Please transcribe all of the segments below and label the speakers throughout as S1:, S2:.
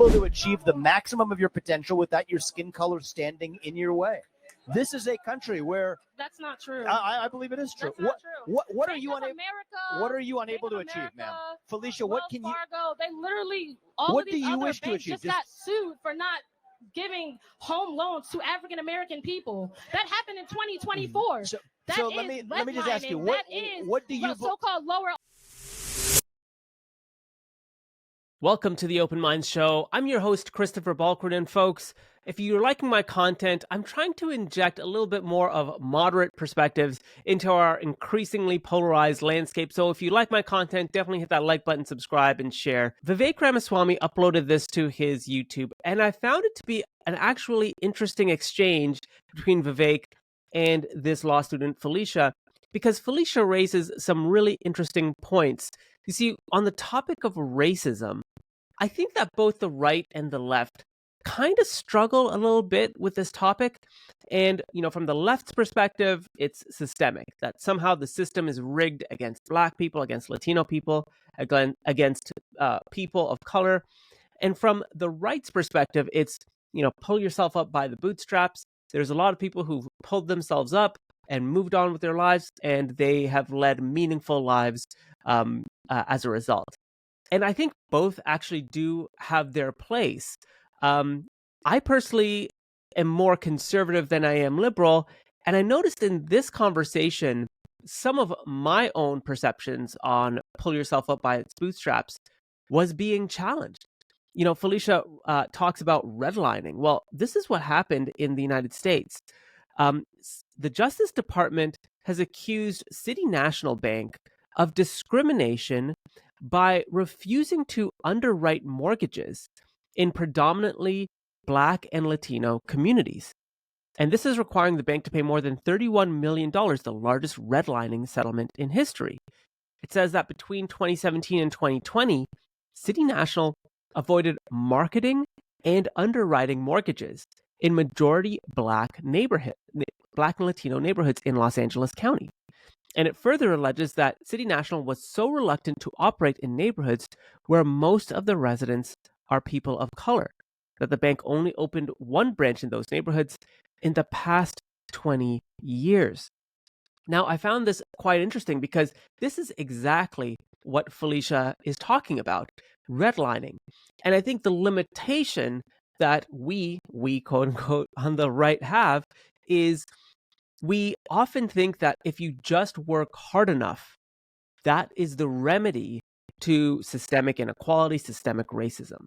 S1: able to achieve the maximum of your potential without your skin color standing in your way. This is a country where
S2: that's not true.
S1: I believe it is true.
S2: That's not true.
S1: What are you unable? What are you unable to achieve, ma'am? Felicia, what can you?
S2: Fargo, they literally all
S1: what
S2: of these
S1: do you
S2: other
S1: wish to
S2: banks
S1: achieve?
S2: just got sued for not giving home loans to African American people. That happened in 2024.
S1: So
S2: let me
S1: just ask you, what do you
S2: so-called lower?
S3: Welcome to the Open Minds Show. I'm your host, Christopher Balkaran, and folks, if you're liking my content, I'm trying to inject a little bit more of moderate perspectives into our increasingly polarized landscape. So if you like my content, definitely hit that like button, subscribe, and share. Vivek Ramaswamy uploaded this to his YouTube, and I found it to be an actually interesting exchange between Vivek and this law student, Felicia, because Felicia raises some really interesting points. You see, on the topic of racism, I think that both the right and the left kind of struggle a little bit with this topic. And, from the left's perspective, it's systemic, that somehow the system is rigged against Black people, against Latino people, against people of color. And from the right's perspective, it's, pull yourself up by the bootstraps. There's a lot of people who've pulled themselves up and moved on with their lives, and they have led meaningful lives as a result. And I think both actually do have their place. I personally am more conservative than I am liberal, and I noticed in this conversation some of my own perceptions on pull yourself up by its bootstraps was being challenged. Felicia talks about redlining. Well, this is what happened in the United States. The Justice Department has accused City National Bank of discrimination by refusing to underwrite mortgages in predominantly Black and Latino communities. And this is requiring the bank to pay more than $31 million, the largest redlining settlement in history. It says that between 2017 and 2020, City National avoided marketing and underwriting mortgages in majority Black and Latino neighborhoods in Los Angeles County. And it further alleges that City National was so reluctant to operate in neighborhoods where most of the residents are people of color, that the bank only opened one branch in those neighborhoods in the past 20 years. Now, I found this quite interesting because this is exactly what Felicia is talking about, redlining. And I think the limitation that we quote unquote on the right have is we often think that if you just work hard enough, that is the remedy to systemic inequality, systemic racism.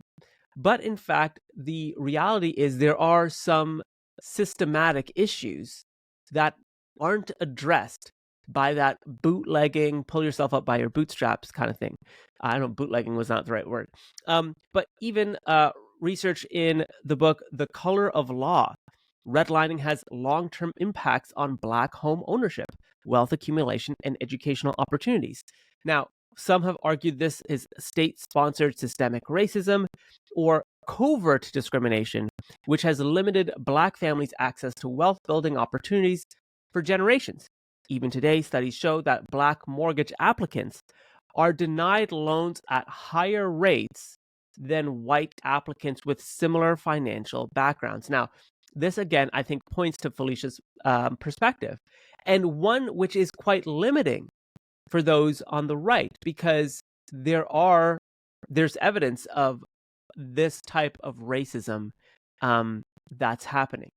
S3: But in fact, the reality is there are some systematic issues that aren't addressed by that bootlegging, pull yourself up by your bootstraps kind of thing. I don't know, bootlegging was not the right word. But even research in the book, The Color of Law, redlining has long-term impacts on Black home ownership, wealth accumulation, and educational opportunities. Now, some have argued this is state-sponsored systemic racism or covert discrimination, which has limited Black families' access to wealth-building opportunities for generations. Even today, studies show that Black mortgage applicants are denied loans at higher rates than white applicants with similar financial backgrounds. Now, this, again, I think points to Felicia's perspective, and one which is quite limiting for those on the right, because there's evidence of this type of racism that's happening.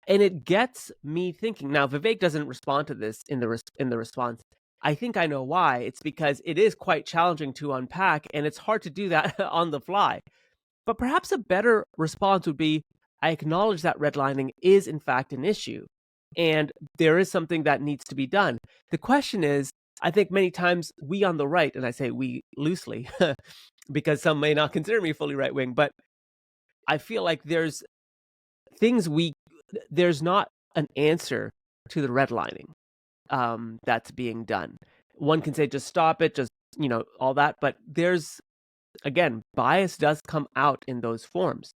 S3: And it gets me thinking. Now, Vivek doesn't respond to this in the response. I think I know why. It's because it is quite challenging to unpack, and it's hard to do that on the fly. But perhaps a better response would be, I acknowledge that redlining is in fact an issue, and there is something that needs to be done. The question is, I think many times we on the right, and I say we loosely, because some may not consider me fully right-wing, but I feel like there's not an answer to the redlining that's being done. One can say, just stop it, just, all that. But again, bias does come out in those forms.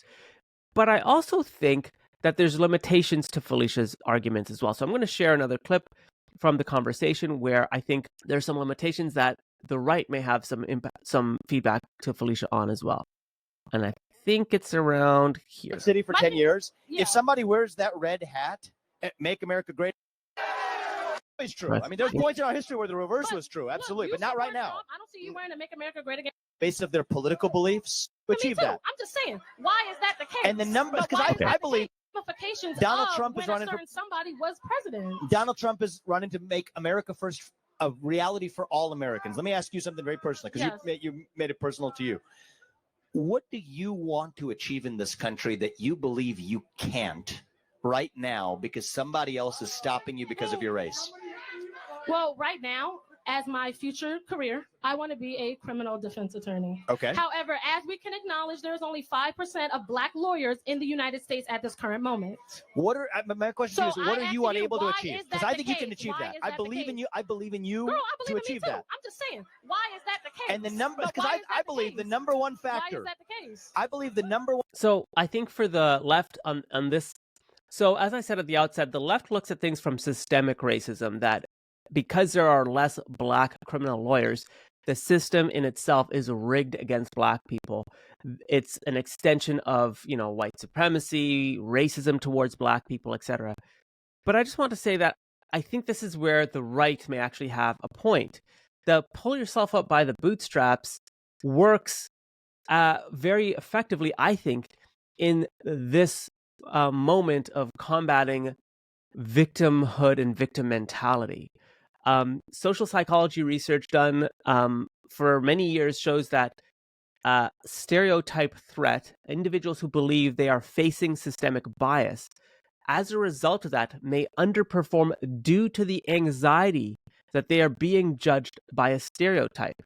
S3: But I also think that there's limitations to Felicia's arguments as well. So I'm going to share another clip from the conversation where I think there's some limitations that the right may have some feedback to Felicia on as well. And I think it's around here.
S1: City for 10 years.
S2: Yeah.
S1: If somebody wears that red hat, make America great. It's true. I mean, there's points in our history where the reverse was true, absolutely, but not right now.
S2: I don't see you wearing a Make America Great Again.
S1: Based of their political beliefs, to achieve that.
S2: I'm just saying, why is that the case?
S1: And the numbers, because I believe Donald Trump is running for
S2: somebody was president.
S1: Donald Trump is running to make America first a reality for all Americans. Let me ask you something very personal, because you made it personal to you. What do you want to achieve in this country that you believe you can't right now because somebody else is stopping you because of your race?
S2: Well, right now, as my future career, I want to be a criminal defense attorney.
S1: Okay.
S2: However, as we can acknowledge, there's only 5% of Black lawyers in the United States at this current moment.
S1: My question to you is, what are you unable to achieve? Because I think you can achieve that. I believe in you. I believe in you to achieve that.
S2: I'm just saying, why is that the case?
S1: And the number, because I believe the number one factor.
S2: Why is that the case?
S1: I believe the number one.
S3: So I think for the left on this, so as I said at the outset, the left looks at things from systemic racism, that because there are less Black criminal lawyers, the system in itself is rigged against Black people. It's an extension of, white supremacy, racism towards Black people, etc. But I just want to say that I think this is where the right may actually have a point. The pull yourself up by the bootstraps works very effectively, I think, in this moment of combating victimhood and victim mentality. Social psychology research done for many years shows that stereotype threat, individuals who believe they are facing systemic bias, as a result of that, may underperform due to the anxiety that they are being judged by a stereotype.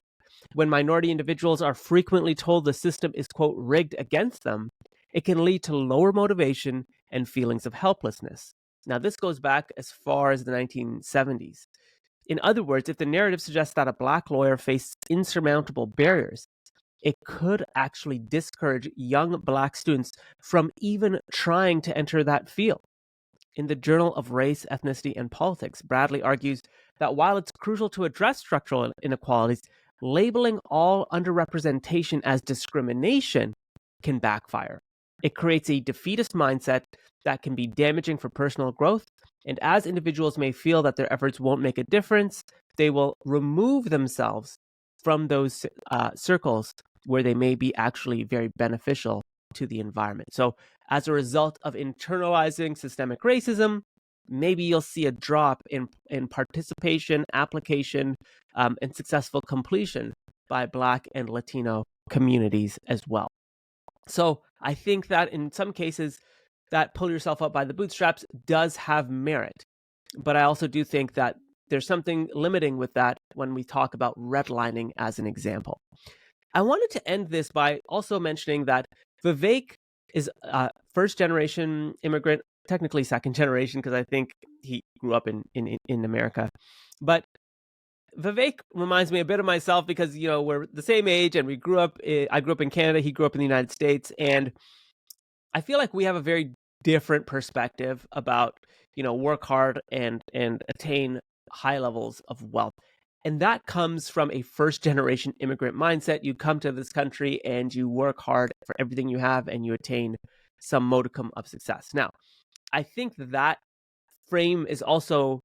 S3: When minority individuals are frequently told the system is, quote, rigged against them, it can lead to lower motivation and feelings of helplessness. Now, this goes back as far as the 1970s. In other words, if the narrative suggests that a Black lawyer faced insurmountable barriers, it could actually discourage young Black students from even trying to enter that field. In the Journal of Race, Ethnicity, and Politics, Bradley argues that while it's crucial to address structural inequalities, labeling all underrepresentation as discrimination can backfire. It creates a defeatist mindset that can be damaging for personal growth, and as individuals may feel that their efforts won't make a difference, they will remove themselves from those circles where they may be actually very beneficial to the environment. So as a result of internalizing systemic racism, maybe you'll see a drop in participation, application, and successful completion by Black and Latino communities as well. So I think that in some cases, that pull yourself up by the bootstraps does have merit. But I also do think that there's something limiting with that when we talk about redlining as an example. I wanted to end this by also mentioning that Vivek is a first-generation immigrant, technically second generation, because I think he grew up in America. But Vivek reminds me a bit of myself because, we're the same age and I grew up in Canada, he grew up in the United States, and I feel like we have a very different perspective about, work hard and attain high levels of wealth. And that comes from a first-generation immigrant mindset. You come to this country and you work hard for everything you have and you attain some modicum of success. Now, I think that frame is also,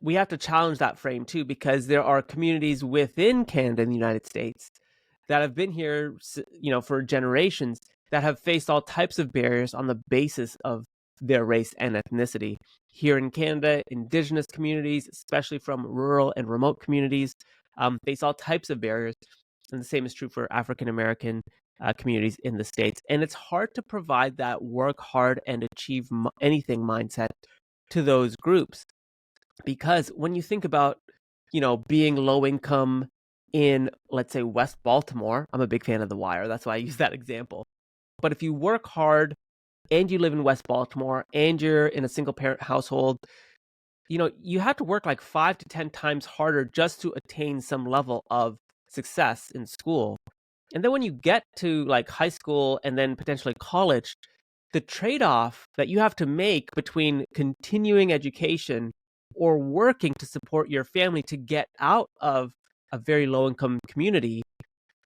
S3: we have to challenge that frame too, because there are communities within Canada and the United States that have been here, for generations, that have faced all types of barriers on the basis of their race and ethnicity. Here in Canada, Indigenous communities, especially from rural and remote communities, face all types of barriers. And the same is true for African American communities in the States. And it's hard to provide that work hard and achieve anything mindset to those groups. Because when you think about, being low income in, let's say, West Baltimore, I'm a big fan of The Wire. That's why I use that example. But if you work hard and you live in West Baltimore and you're in a single parent household, you have to work like 5 to 10 times harder just to attain some level of success in school. And then when you get to like high school and then potentially college, the trade-off that you have to make between continuing education or working to support your family to get out of a very low income community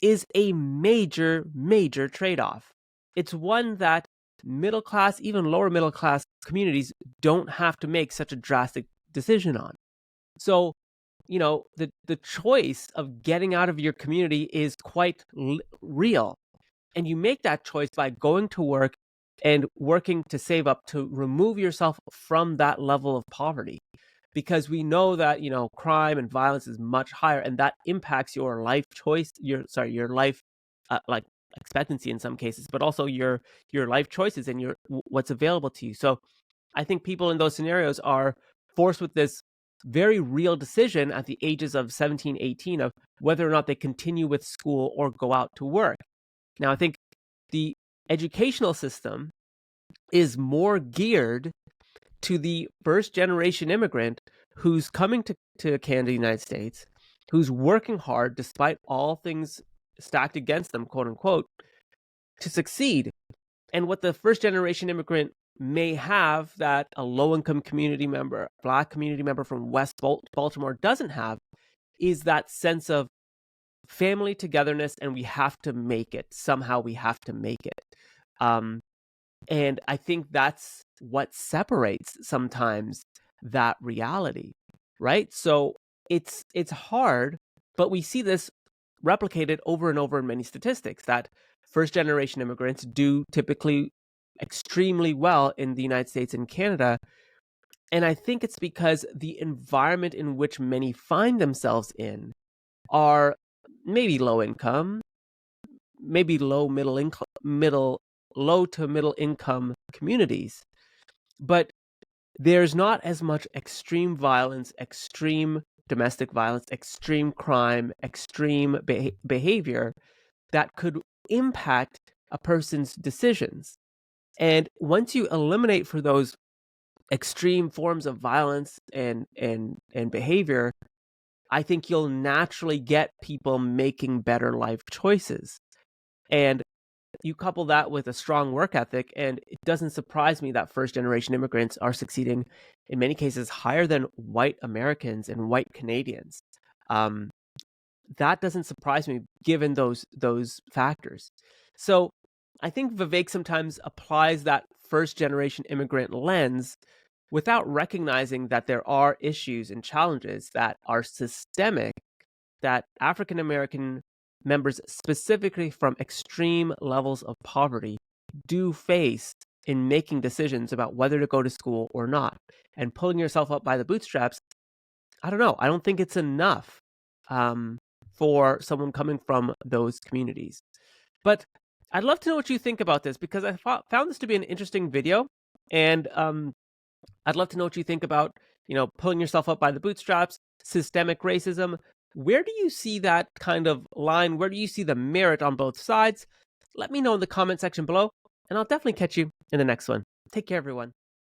S3: is a major, major trade-off. it's one that middle class, even lower middle class communities don't have to make such a drastic decision on. So, the choice of getting out of your community is quite real. And you make that choice by going to work and working to save up to remove yourself from that level of poverty. Because we know that, crime and violence is much higher, and that impacts your life choice, your life like expectancy in some cases, but also your life choices and what's available to you. So I think people in those scenarios are forced with this very real decision at the ages of 17, 18 of whether or not they continue with school or go out to work. Now, I think the educational system is more geared to the first generation immigrant who's coming to Canada, United States, who's working hard despite all things stacked against them, quote unquote, to succeed. And what the first generation immigrant may have that a low income community member, Black community member from West Baltimore doesn't have is that sense of family togetherness, and we have to make it. Somehow we have to make it. And I think that's what separates sometimes that reality, right? So it's hard, but we see this replicated over and over in many statistics that first generation immigrants do typically extremely well in the United States and Canada. And I think it's because the environment in which many find themselves in are maybe low income, maybe low to middle income communities, but there's not as much extreme violence, extreme domestic violence, extreme crime, extreme behavior that could impact a person's decisions. And once you eliminate for those extreme forms of violence and behavior, I think you'll naturally get people making better life choices. And you couple that with a strong work ethic, and it doesn't surprise me that first generation immigrants are succeeding in many cases higher than white Americans and white Canadians. That doesn't surprise me given those factors. So I think Vivek sometimes applies that first generation immigrant lens without recognizing that there are issues and challenges that are systemic that African American members, specifically from extreme levels of poverty, do face in making decisions about whether to go to school or not. And pulling yourself up by the bootstraps, I don't know. I don't think it's enough for someone coming from those communities. But I'd love to know what you think about this, because I found this to be an interesting video. And I'd love to know what you think about, pulling yourself up by the bootstraps, systemic racism. Where do you see that kind of line? Where do you see the merit on both sides? Let me know in the comment section below, and I'll definitely catch you in the next one. Take care, everyone.